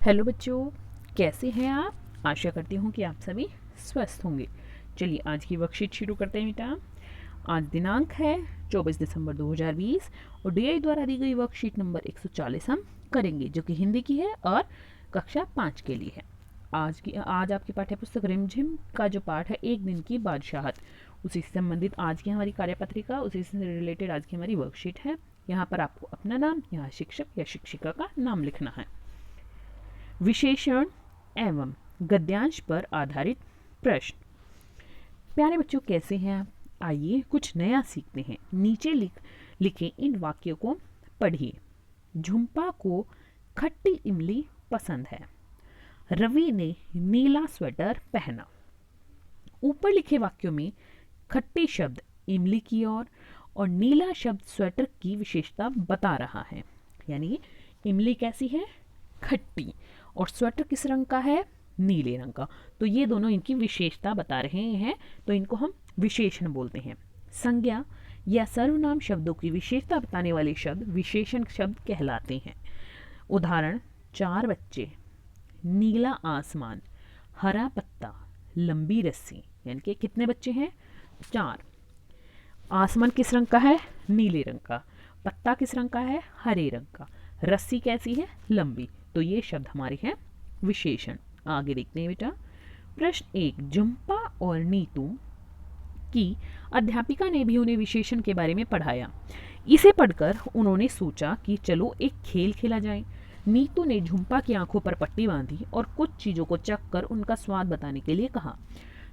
Hello बच्चों, कैसे हैं आप? आशा करती हूँ कि आप सभी स्वस्थ होंगे। चलिए आज की वर्कशीट शुरू करते हैं बेटा। आज दिनांक है 24 दिसंबर 2020 और डीआई द्वारा दी गई वर्कशीट नंबर 140 हम करेंगे, जो कि हिंदी की है और कक्षा 5 के लिए है। आज आपकी पाठ्य पुस्तक रिमझिम का जो पाठ है एक दिन की बादशाहत, उसी से संबंधित आज की हमारी कार्यपत्रिका, उसी से रिलेटेड आज की हमारी वर्कशीट है। यहाँ पर आपको अपना नाम, यहाँ शिक्षक या शिक्षिका का नाम लिखना है। विशेषण एवं गद्यांश पर आधारित प्रश्न। प्यारे बच्चों, कैसे हैं आप? आइए कुछ नया सीखते हैं। नीचे लिखे इन वाक्यों को पढ़िए। झुम्पा को खट्टी इमली पसंद है। रवि ने नीला स्वेटर पहना। ऊपर लिखे वाक्यों में खट्टी शब्द इमली की और नीला शब्द स्वेटर की विशेषता बता रहा है। यानी इमली कैसी है? खट्टी। और स्वेटर किस रंग का है? नीले रंग का। तो ये दोनों इनकी विशेषता बता रहे हैं, तो इनको हम विशेषण बोलते हैं। संज्ञा या सर्वनाम शब्दों की विशेषता बताने वाले शब्द विशेषण शब्द कहलाते हैं। उदाहरण: 4 बच्चे, नीला आसमान, हरा पत्ता, लंबी रस्सी। यानी कि कितने बच्चे हैं? 4। आसमान किस रंग का है? नीले रंग का। पत्ता किस रंग का है? हरे रंग का। रस्सी कैसी है? लंबी। तो ये शब्द हमारे हैं विशेषण। आगे देखते हैं बेटा। प्रश्न 1। झुम्पा और नीतू की अध्यापिका ने भी उन्हें विशेषण के बारे में पढ़ाया। इसे पढ़कर उन्होंने सोचा कि चलो एक खेल खेला जाए। नीतू ने झुम्पा की आंखों पर पट्टी बांधी और कुछ चीजों को चख कर उनका स्वाद बताने के लिए कहा।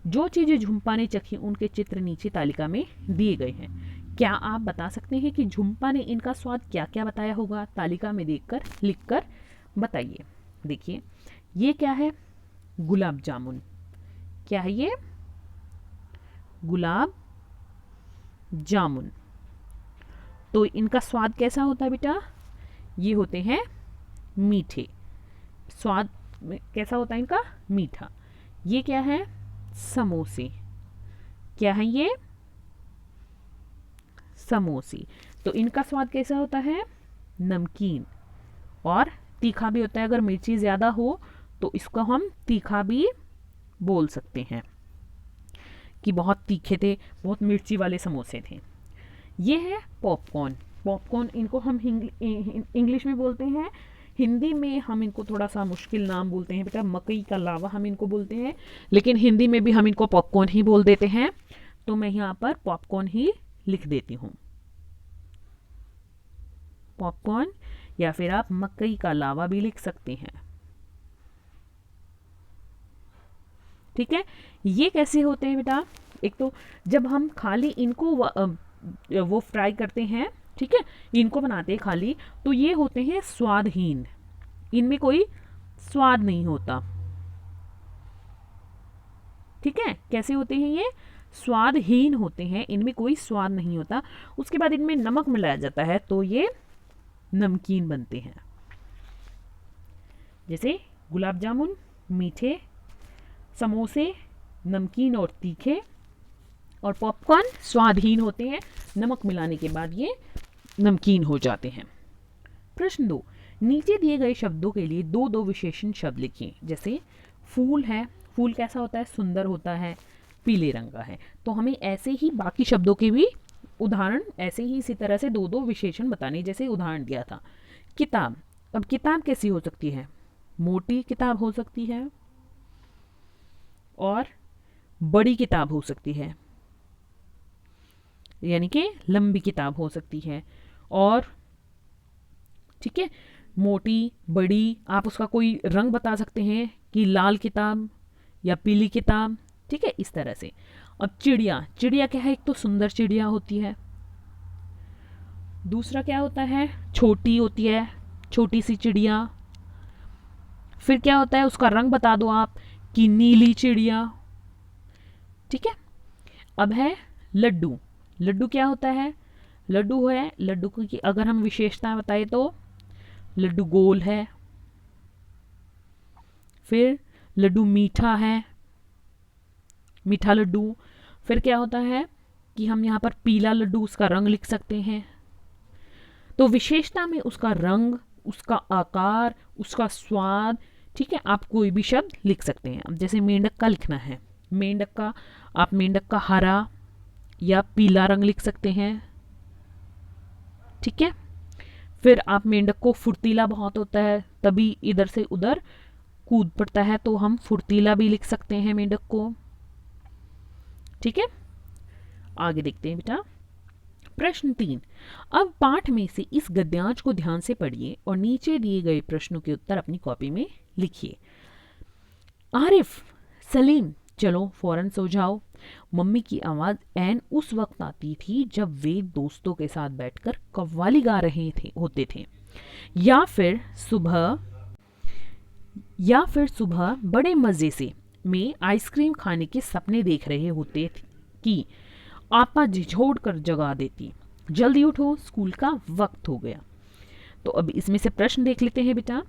जो चीजें झुम्पा ने चखी उनके चित्र नीचे तालिका में दिए गए हैं। क्या आप बता सकते हैं कि झुम्पा ने इनका स्वाद क्या क्या बताया होगा? तालिका में देखकर लिखकर बताइए। देखिए, ये क्या है? गुलाब जामुन। क्या है ये? गुलाब जामुन। तो इनका स्वाद कैसा होता है बेटा? ये होते हैं मीठे। स्वाद कैसा होता है इनका? मीठा। ये क्या है? समोसे। क्या है ये? समोसे। तो इनका स्वाद कैसा होता है? नमकीन और तीखा भी होता है। अगर मिर्ची ज़्यादा हो तो इसको हम तीखा भी बोल सकते हैं कि बहुत तीखे थे, बहुत मिर्ची वाले समोसे थे। ये है पॉपकॉर्न। पॉपकॉर्न इनको हम इंग्लिश में बोलते हैं, हिंदी में हम इनको थोड़ा सा मुश्किल नाम बोलते हैं बेटा। मकई का लावा हम इनको बोलते हैं, लेकिन हिंदी में भी हम इनको पॉपकॉर्न ही बोल देते हैं। तो मैं यहाँ पर पॉपकॉर्न ही लिख देती हूँ। पॉपकॉर्न, या फिर आप मकई का लावा भी लिख सकते हैं। ठीक है। ये कैसे होते हैं बेटा? एक तो जब हम खाली इनको वो फ्राई करते हैं, ठीक है, इनको बनाते हैं खाली, तो ये होते हैं स्वादहीन। इनमें कोई स्वाद नहीं होता। ठीक है। कैसे होते हैं ये? स्वादहीन होते हैं, इनमें कोई स्वाद नहीं होता। उसके बाद इनमें नमक मिलाया जाता है तो ये नमकीन बनते हैं। जैसे गुलाब जामुन मीठे, समोसे नमकीन और तीखे, और पॉपकॉर्न स्वादहीन होते हैं, नमक मिलाने के बाद ये नमकीन हो जाते हैं। प्रश्न 2। नीचे दिए गए शब्दों के लिए दो दो विशेषण शब्द लिखिए। जैसे फूल है। फूल कैसा होता है? सुंदर होता है, पीले रंग का है। तो हमें ऐसे ही बाकी शब्दों के भी उदाहरण ऐसे ही इसी तरह से दो दो विशेषण बताने, जैसे उदाहरण दिया था। किताब। अब किताब कैसी हो सकती है? मोटी किताब हो सकती है और बड़ी किताब हो सकती है, यानी कि लंबी किताब हो सकती है। और ठीक है, मोटी बड़ी, आप उसका कोई रंग बता सकते हैं कि लाल किताब या पीली किताब। ठीक है, इस तरह से। अब चिड़िया। चिड़िया क्या है? एक तो सुंदर चिड़िया होती है, दूसरा क्या होता है? छोटी होती है, छोटी सी चिड़िया। फिर क्या होता है? उसका रंग बता दो आप कि नीली चिड़िया। ठीक है। अब है लड्डू। लड्डू क्या होता है? लड्डू है, लड्डू की अगर हम विशेषता बताएं तो लड्डू गोल है, फिर लड्डू मीठा है, मीठा लड्डू। फिर क्या होता है कि हम यहाँ पर पीला लड्डू, उसका रंग लिख सकते हैं। तो विशेषता में उसका रंग, उसका आकार, उसका स्वाद, ठीक है, आप कोई भी शब्द लिख सकते हैं। अब जैसे मेंढक का लिखना है, मेंढक का, आप मेंढक का हरा या पीला रंग लिख सकते हैं। ठीक है, फिर आप मेंढक को फुर्तीला बहुत होता है, तभी इधर से उधर कूद पड़ता है, तो हम फुर्तीला भी लिख सकते हैं मेंढक को। ठीक है, आगे देखते हैं बेटा। प्रश्न 3, अब पाठ में से इस गद्यांश को ध्यान से पढ़िए और नीचे दिए गए प्रश्नों के उत्तर अपनी कॉपी में लिखिए। आरिफ, सलीम, चलो फौरन सो जाओ। मम्मी की आवाज ऐन उस वक्त आती थी जब वे दोस्तों के साथ बैठकर कव्वाली गा रहे होते थे, या फिर सुबह बड़े मजे से में आइसक्रीम खाने के सपने देख रहे होते थे कि आपा झिझोड़ कर जगा देती, जल्दी उठो स्कूल का वक्त हो गया। तो अब इसमें से प्रश्न देख लेते हैं बेटा।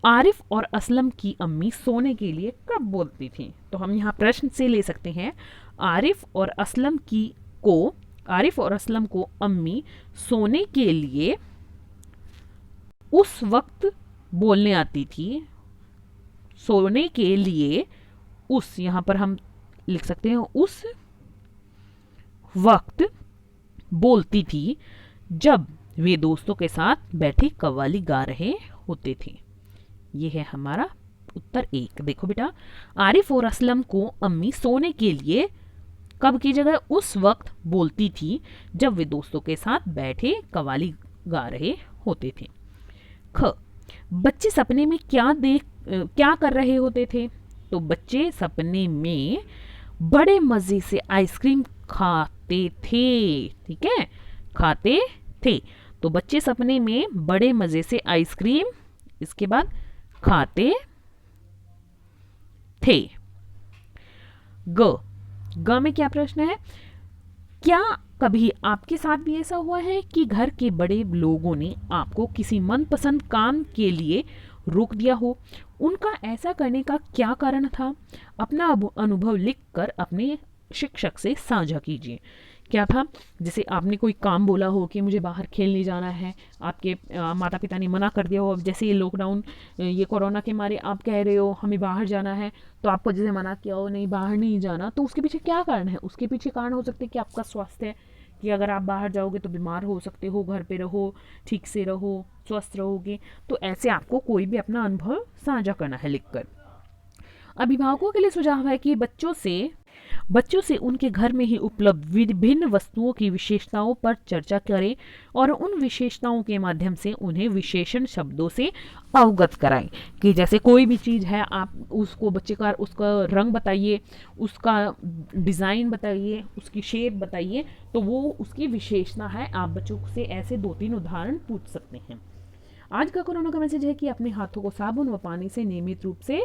आरिफ और असलम की अम्मी सोने के लिए कब बोलती थी? तो हम यहाँ प्रश्न से ले सकते हैं, आरिफ और असलम को अम्मी सोने के लिए उस वक्त बोलने आती थी। सोने के लिए उस, यहाँ पर हम लिख सकते हैं उस वक्त बोलती थी जब वे दोस्तों के साथ बैठे कव्वाली गा रहे होते थे। ये है हमारा उत्तर 1। देखो बेटा, आरिफ और असलम को अम्मी सोने के लिए कब की जगह उस वक्त बोलती थी जब वे दोस्तों के साथ बैठे कव्वाली गा रहे होते थे। ख, बच्चे सपने में क्या कर रहे होते थे? तो बच्चे सपने में बड़े मजे से आइसक्रीम खाते थे। ठीक है, खाते थे। तो बच्चे सपने में बड़े मजे से आइसक्रीम, इसके बाद खाते थे। ग में क्या प्रश्न है? क्या कभी आपके साथ भी ऐसा हुआ है कि घर के बड़े लोगों ने आपको किसी मनपसंद काम के लिए रोक दिया हो? उनका ऐसा करने का क्या कारण था? अपना अनुभव लिखकर अपने शिक्षक से साझा कीजिए। क्या था? जैसे आपने कोई काम बोला हो कि मुझे बाहर खेलने जाना है, आपके माता पिता ने मना कर दिया हो। अब जैसे ये लॉकडाउन, ये कोरोना के मारे आप कह रहे हो हमें बाहर जाना है, तो आपको जैसे मना किया हो नहीं बाहर नहीं जाना, तो उसके पीछे क्या कारण है? उसके पीछे कारण हो सकते हैं कि आपका स्वास्थ्य है, कि अगर आप बाहर जाओगे तो बीमार हो सकते हो, घर पे रहो, ठीक से रहो, स्वस्थ रहोगे। तो ऐसे आपको कोई भी अपना अनुभव साझा करना है लिखकर। अभिभावकों के लिए सुझाव है कि बच्चों से उनके घर में ही उपलब्ध विभिन्न वस्तुओं की विशेषताओं पर चर्चा करें और उन विशेषताओं के माध्यम से उन्हें विशेषण शब्दों से अवगत कराएं। कि जैसे कोई भी चीज़ है, आप उसको बच्चे का उसका रंग बताइए, उसका डिज़ाइन बताइए, उसकी शेप बताइए, तो वो उसकी विशेषता है। आप बच्चों से ऐसे 2-3 उदाहरण पूछ सकते हैं। आज का कोरोना का मैसेज है कि अपने हाथों को साबुन व पानी से नियमित रूप से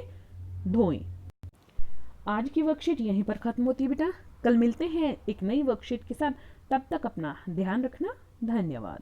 धोएं। आज की वर्कशीट यहीं पर खत्म होती है बेटा। कल मिलते हैं एक नई वर्कशीट के साथ। तब तक अपना ध्यान रखना। धन्यवाद।